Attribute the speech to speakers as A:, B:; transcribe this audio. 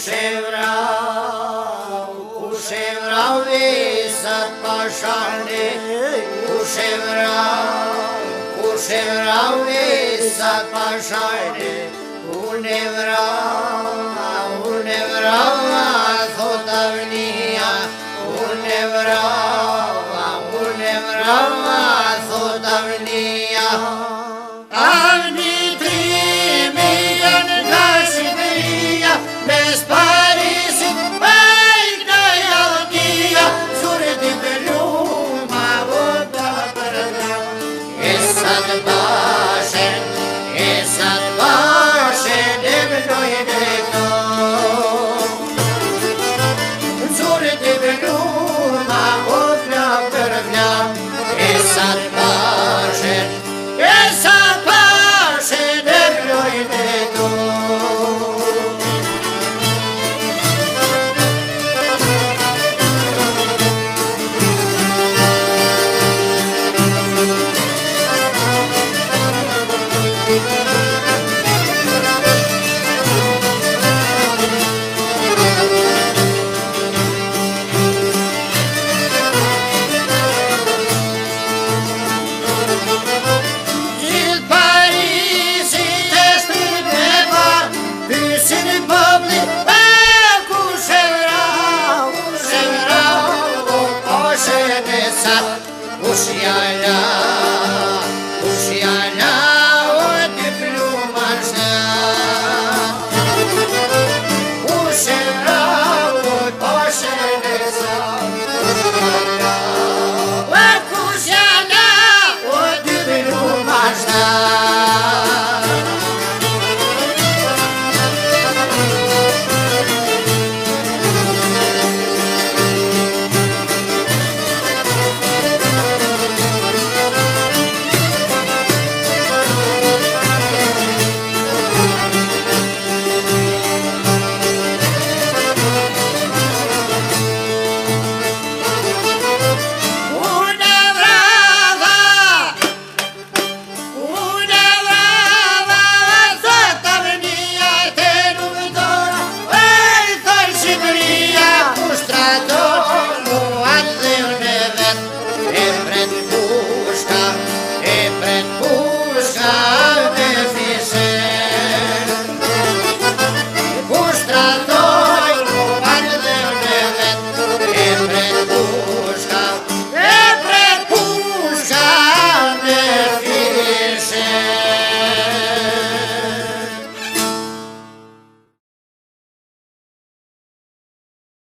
A: Kushe vrau visat pashane, kushe vrau visat pashane, une vrau thot avnia, une vrau thot avnia. Avni trimian nga Shqipëria, mes Parisit bajka Jaltia, suret I peluma vota për dha. Esat bashen, e vlojnë e to. Suret I peluma vota për dha. Esat bashen, e vlojnë e to.